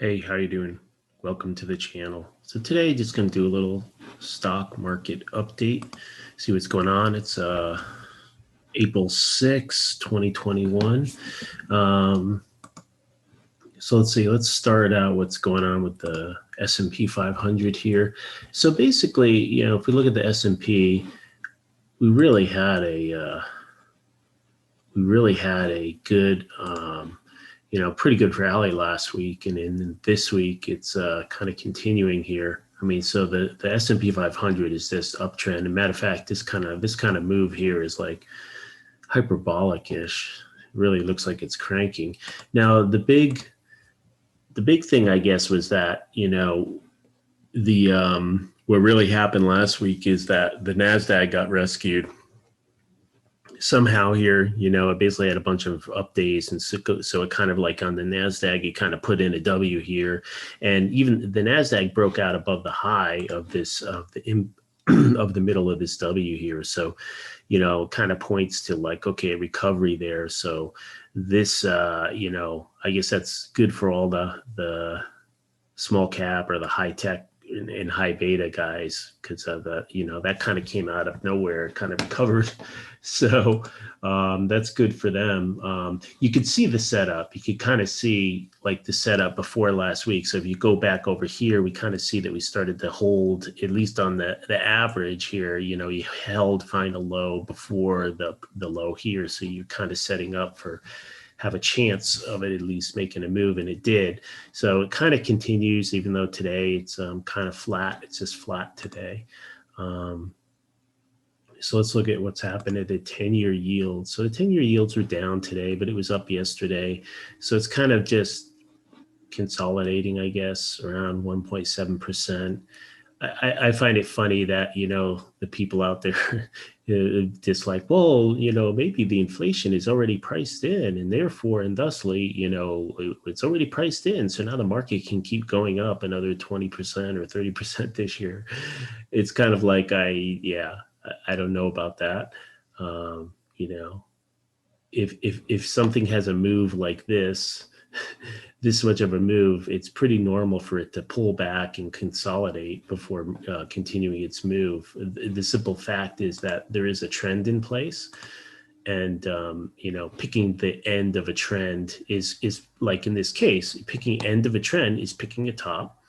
Hey, how you doing? Welcome to the channel. So today, just going to do a little stock market update, see what's going on. It's April 6, 2021. Um, so let's see, let's start out what's going on with the S&P 500 here. So basically, if we look at the S&P, we really had a good pretty good rally last week, and in this week it's kind of continuing here. I mean, so the S&P 500 is this uptrend. And matter of fact, this kind of move here is like hyperbolic-ish. It really looks like it's cranking. Now, the big thing, I guess, was that the what really happened last week is that the Nasdaq got rescued somehow here. It basically had a bunch of updates, and so it kind of, like on the Nasdaq, it kind of put in a W here, and even the Nasdaq broke out above the high of the middle of this W here. So kind of points to, like, okay, recovery there. So this I guess that's good for all the small cap or the high tech and high beta guys, because that kind of came out of nowhere, kind of recovered. So that's good for them. You could see the setup. You could kind of see, like, the setup before last week. So if you go back over here, we kind of see that we started to hold, at least on the average here. You held, find a low before the low here. So you're kind of setting up for have a chance of it at least making a move, and it did. So it kind of continues, even though today it's kind of flat. It's just flat today. So let's look at what's happened at the 10-year yield. So the 10-year yields are down today, but it was up yesterday. So it's kind of just consolidating, I guess, around 1.7%. I find it funny that, the people out there just like, well, maybe the inflation is already priced in, and therefore, and thusly, it's already priced in. So now the market can keep going up another 20% or 30% this year. It's kind of like, I don't know about that. If something has a move like this, this much of a move, it's pretty normal for it to pull back and consolidate before continuing its move. The simple fact is that there is a trend in place, and picking the end of a trend is like, in this case, picking end of a trend is picking a top,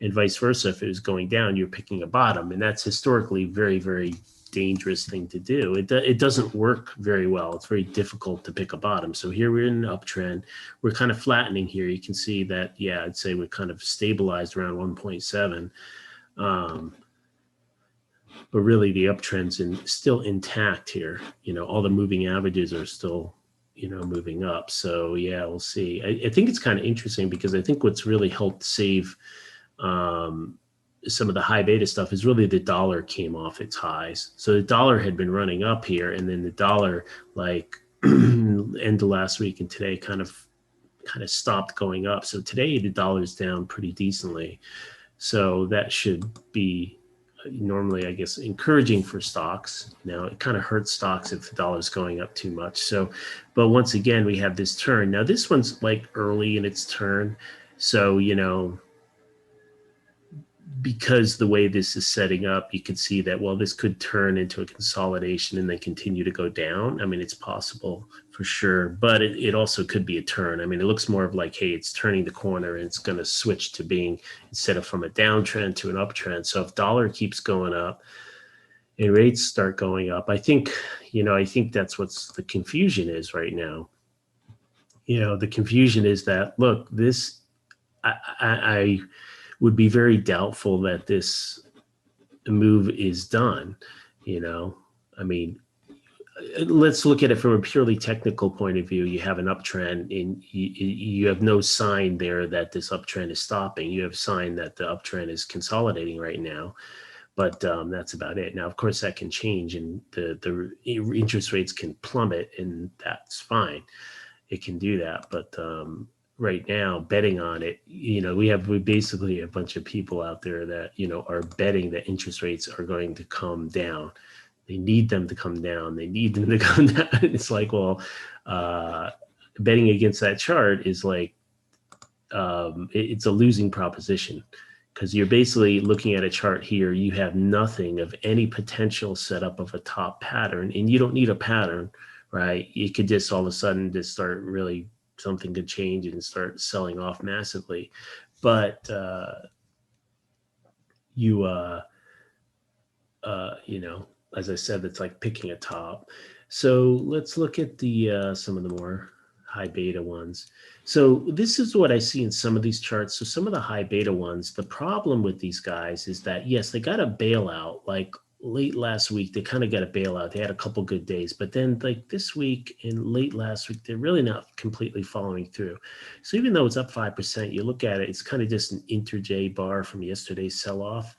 and vice versa. If it was going down, you're picking a bottom, and that's historically very, very dangerous thing to do. It doesn't work very well. It's very difficult to pick a bottom. So here we're in an uptrend. We're kind of flattening here. You can see that, I'd say we're kind of stabilized around 1.7. But really the uptrend's still intact here. All the moving averages are still, moving up. So we'll see. I think it's kind of interesting, because I think what's really helped save some of the high beta stuff is really the dollar came off its highs. So the dollar had been running up here, and then the dollar, like end of last week and today, kind of stopped going up. So today the dollar's down pretty decently. So that should be normally, I guess, encouraging for stocks. Now it kind of hurts stocks if the dollar's going up too much. So, but once again, we have this turn. Now this one's like early in its turn. So, because the way this is setting up, you can see that, well, this could turn into a consolidation and then continue to go down. I mean, it's possible for sure, but it also could be a turn. I mean, it looks more of like, hey, it's turning the corner, and it's going to switch to being, instead of from a downtrend to an uptrend. So if dollar keeps going up and rates start going up, I think that's what's the confusion is right now. The confusion is that, look, this, I would be very doubtful that this move is done. I mean, let's look at it from a purely technical point of view. You have an uptrend, and you have no sign there that this uptrend is stopping. You have sign that the uptrend is consolidating right now, but that's about it. Now, of course, that can change, and the interest rates can plummet, and that's fine. It can do that, but right now, betting on it, we basically a bunch of people out there that are betting that interest rates are going to come down. They need them to come down. They need them to come down. It's like, well, betting against that chart is like it's a losing proposition, because you're basically looking at a chart here. You have nothing of any potential setup of a top pattern, and you don't need a pattern, right? You could just all of a sudden just start really, something could change and start selling off massively. But you, you know, as I said, it's like picking a top. So let's look at the some of the more high beta ones. So this is what I see in some of these charts. So some of the high beta ones, the problem with these guys is that, yes, they got a bailout. Like late last week, they kind of got a bailout. They had a couple good days, but then like this week and late last week, they're really not completely following through. So even though it's up 5%, you look at it, it's kind of just an intraday bar from yesterday's sell-off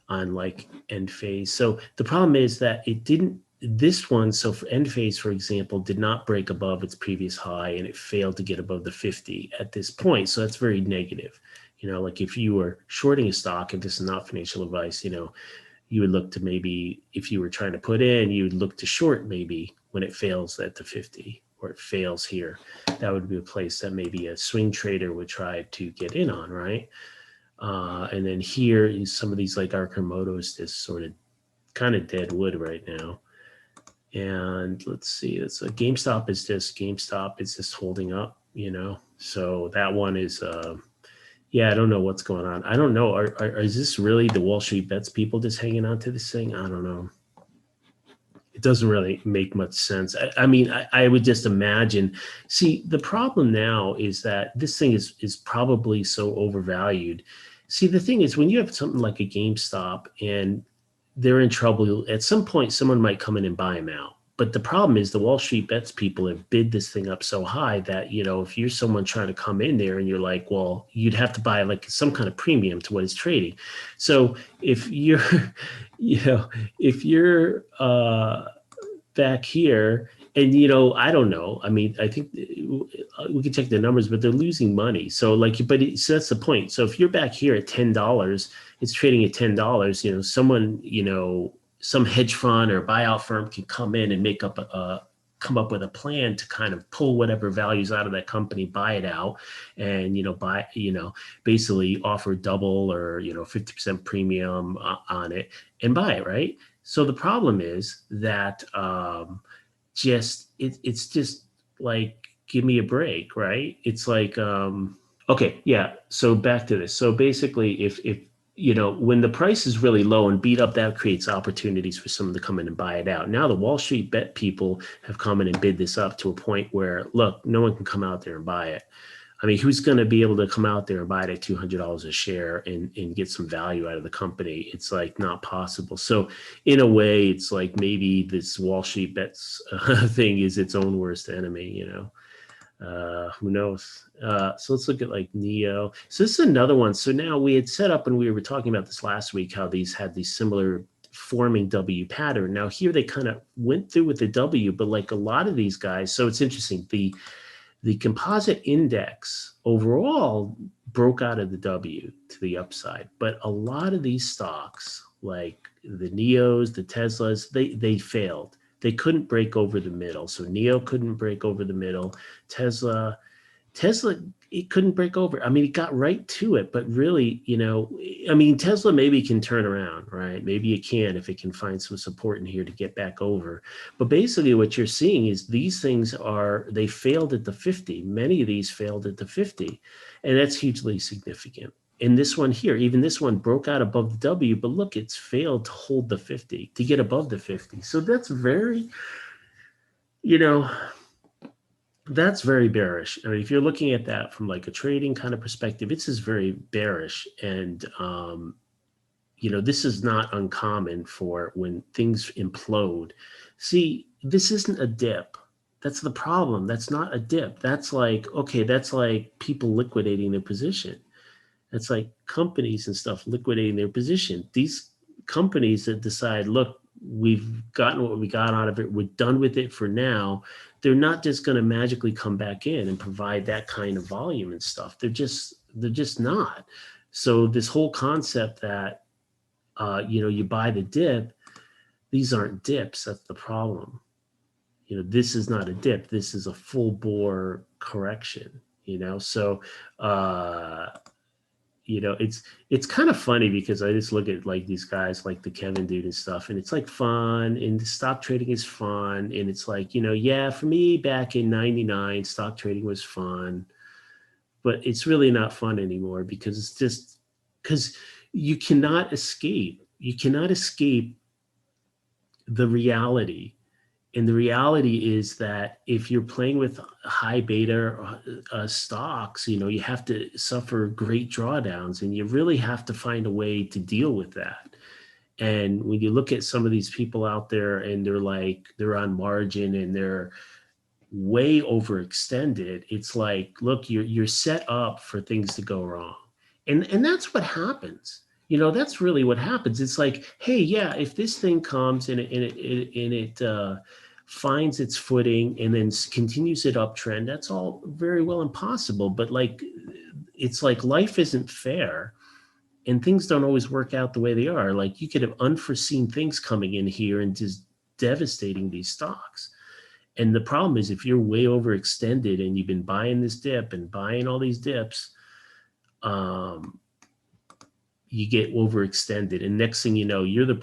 on like end phase. So the problem is that it didn't, this one, so for end phase, for example, did not break above its previous high, and it failed to get above the 50 at this point. So that's very negative. You know, like if you were shorting a stock, if this is not financial advice, you know, you would look to maybe, if you were trying to put in, you would look to short maybe when it fails at the 50 or it fails here. That would be a place that maybe a swing trader would try to get in on, right? And then here is some of these like Arcimoto is just sort of kind of dead wood right now. And let's see, it's a GameStop is just holding up, you know. So that one is yeah, I don't know what's going on. I don't know. Is this really the Wall Street Bets people just hanging on to this thing? I don't know. It doesn't really make much sense. I mean, I would just imagine. See, the problem now is that this thing is probably so overvalued. See, the thing is, when you have something like a GameStop and they're in trouble, at some point someone might come in and buy them out. But the problem is the Wall Street Bets people have bid this thing up so high that, you know, if you're someone trying to come in there and you're like, well, you'd have to buy like some kind of premium to what it's trading. So if you're, you know, if you're back here, and you know, I don't know. I mean, I think we can check the numbers, but they're losing money. So like, so that's the point. So if you're back here at $10, it's trading at $10. You know, someone, you know, some hedge fund or buyout firm can come in and come up with a plan to kind of pull whatever values out of that company, buy it out, and you know, basically offer double or, you know, 50% premium on it and buy it, right? So the problem is that it's just like, give me a break, right? It's like okay, yeah. So back to this. So basically, if you know, when the price is really low and beat up, that creates opportunities for someone to come in and buy it out. Now the Wall Street Bet people have come in and bid this up to a point where, look, no one can come out there and buy it. I mean, who's going to be able to come out there and buy it at $200 a share and get some value out of the company? It's like not possible. So in a way, it's like maybe this Wall Street Bets thing is its own worst enemy, you know. Who knows? So let's look at like Neo. So this is another one. So now we had set up, and we were talking about this last week, how these had these similar forming W pattern. Now here they kind of went through with the W, but like a lot of these guys, so it's interesting. The composite index overall broke out of the W to the upside, but a lot of these stocks, like the Neos, the Teslas, they failed. They couldn't break over the middle. So Neo couldn't break over the middle. Tesla, it couldn't break over. I mean, it got right to it, but really, you know, I mean, Tesla maybe can turn around, right? Maybe it can if it can find some support in here to get back over. But basically what you're seeing is these things they failed at the 50. Many of these failed at the 50, and that's hugely significant. And this one here, even this one broke out above the W, but look, it's failed to hold the 50, to get above the 50. So that's very, you know, that's very bearish. I mean, if you're looking at that from like a trading kind of perspective, it's just very bearish. And, you know, this is not uncommon for when things implode. See, this isn't a dip. That's the problem. That's not a dip. That's like, okay, that's like people liquidating their position. It's like companies and stuff liquidating their position. These companies that decide, look, we've gotten what we got out of it, we're done with it for now. They're not just going to magically come back in and provide that kind of volume and stuff. They're just not. So this whole concept that, you know, you buy the dip, these aren't dips. That's the problem. You know, this is not a dip. This is a full bore correction. So, uh, it's kind of funny because I just look at like these guys like the Kevin dude and stuff, and it's like fun, and the stock trading is fun, and it's like, yeah, for me back in 99, stock trading was fun, but it's really not fun anymore because it's just because you cannot escape the reality. And the reality is that if you're playing with high beta stocks, you have to suffer great drawdowns, and you really have to find a way to deal with that. And when you look at some of these people out there and they're on margin and they're way overextended, it's like, look, you're set up for things to go wrong. And that's what happens. That's really what happens. It's like, hey, yeah, if this thing comes and it finds its footing and then continues it uptrend, that's all very well and possible. But like, it's like life isn't fair, and things don't always work out the way they are. Like, you could have unforeseen things coming in here and just devastating these stocks. And the problem is, if you're way overextended and you've been buying this dip and buying all these dips, you get overextended. And next thing you know, you're the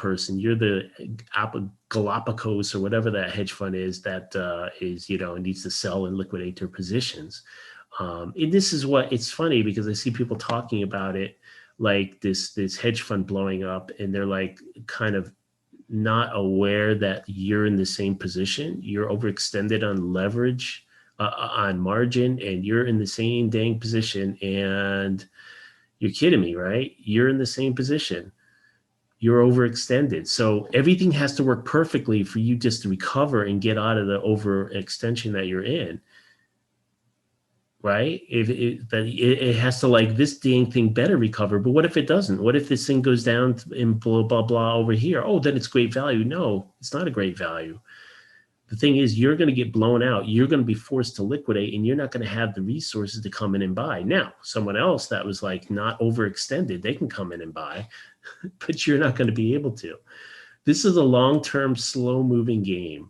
Galapagos or whatever that hedge fund is that needs to sell and liquidate their positions. And this is what, it's funny because I see people talking about it like this hedge fund blowing up, and they're like kind of not aware that you're in the same position. You're overextended on leverage, on margin, and you're in the same dang position. And you're kidding me, right? You're in the same position. You're overextended. So everything has to work perfectly for you just to recover and get out of the overextension that you're in. Right? It has to, like, this dang thing better recover. But what if it doesn't? What if this thing goes down and blah, blah, blah over here? Oh, then it's great value. No, it's not a great value. The thing is, you're going to get blown out. You're going to be forced to liquidate, and you're not going to have the resources to come in and buy. Now, someone else that was like not overextended, they can come in and buy, but you're not going to be able to. This is a long-term, slow-moving game.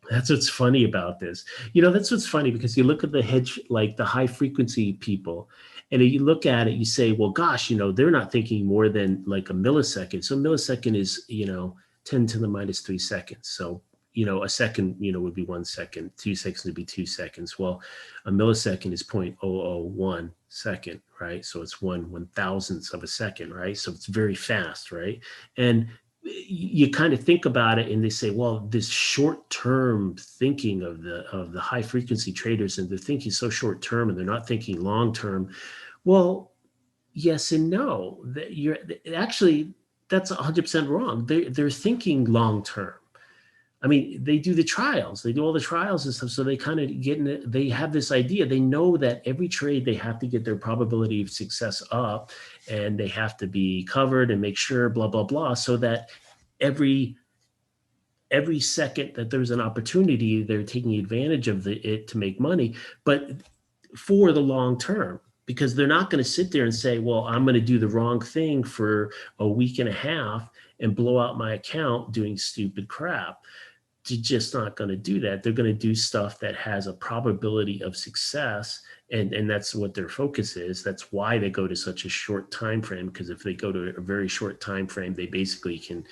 That's what's funny about this. That's what's funny, because you look at the hedge, like the high frequency people, and you look at it, you say, well, gosh, they're not thinking more than like a millisecond. So a millisecond is, 10 to the minus 3 seconds. So, a second, would be 1 second, 2 seconds would be 2 seconds. Well, a millisecond is 0.001 second, right? So it's 1/1000th of a second, right? So it's very fast, right? And you kind of think about it, and they say, well, this short-term thinking of the high frequency traders, and they're thinking so short-term and they're not thinking long-term. Well, yes and no. That's 100% wrong. They're thinking long-term. I mean, they do the trials. They do all the trials and stuff. So they kind of they have this idea. They know that every trade, they have to get their probability of success up, and they have to be covered and make sure, blah, blah, blah, so that every second that there's an opportunity, they're taking advantage of it to make money, but for the long term. Because they're not going to sit there and say, well, I'm going to do the wrong thing for a week and a half and blow out my account doing stupid crap. They're just not going to do that. They're going to do stuff that has a probability of success, and that's what their focus is. That's why they go to such a short time frame, because if they go to a very short time frame, they basically can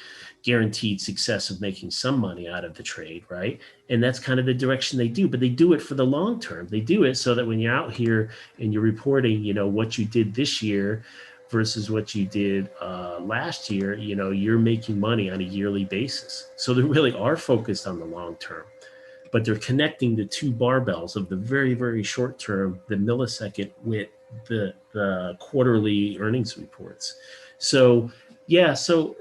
guaranteed success of making some money out of the trade, right? And that's kind of the direction they do, but they do it for the long term. They do it so that when you're out here and you're reporting, what you did this year versus what you did last year, you're making money on a yearly basis. So they really are focused on the long term, but they're connecting the two barbells of the very, very short term, the millisecond, with the quarterly earnings reports. So, yeah, for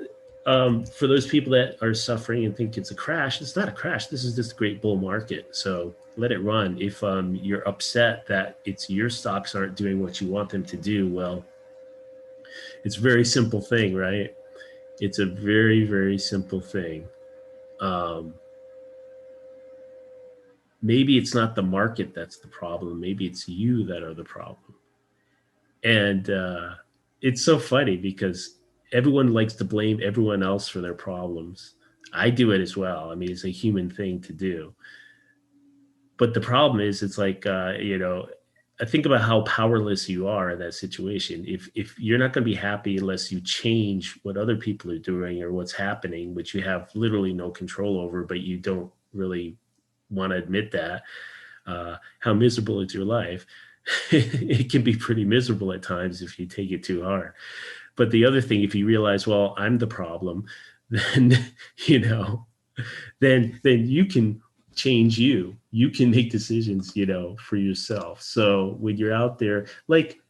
those people that are suffering and think it's a crash, it's not a crash. This is just a great bull market. So let it run. If you're upset that your stocks aren't doing what you want them to do, well, it's a very simple thing, right? It's a very, very simple thing. Maybe it's not the market that's the problem. Maybe it's you that are the problem. And it's so funny because everyone likes to blame everyone else for their problems. I do it as well. I mean, it's a human thing to do. But the problem is, it's like, I think about how powerless you are in that situation. If you're not going to be happy unless you change what other people are doing or what's happening, which you have literally no control over, but you don't really want to admit that, how miserable is your life? It can be pretty miserable at times if you take it too hard. But the other thing, if you realize, well, I'm the problem, then you know, then you can change you. You can make decisions, for yourself. So when you're out there, like,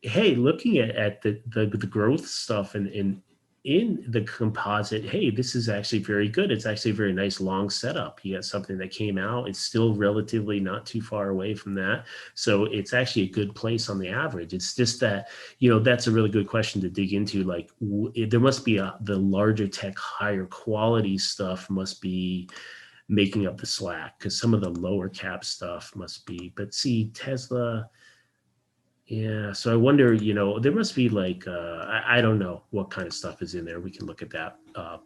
hey, looking at the growth stuff and in the composite, hey, this is actually very good. It's actually a very nice long setup. You got something that came out. It's still relatively not too far away from that. So it's actually a good place on the average. It's just that, that's a really good question to dig into. Like there must be the larger tech, higher quality stuff must be making up the slack, because some of the lower cap stuff must be. But see, Tesla, yeah, so I wonder, there must be like, I don't know what kind of stuff is in there. We can look at that,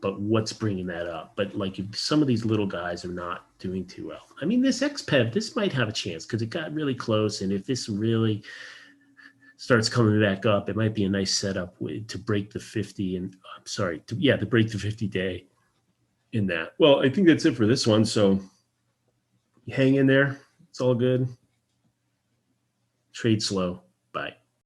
but what's bringing that up? But like, if some of these little guys are not doing too well. I mean, this XPEV, this might have a chance because it got really close, and if this really starts coming back up, it might be a nice setup to break the 50. And I'm sorry, to break the 50-day in that. Well, I think that's it for this one. So hang in there. It's all good. Trade slow.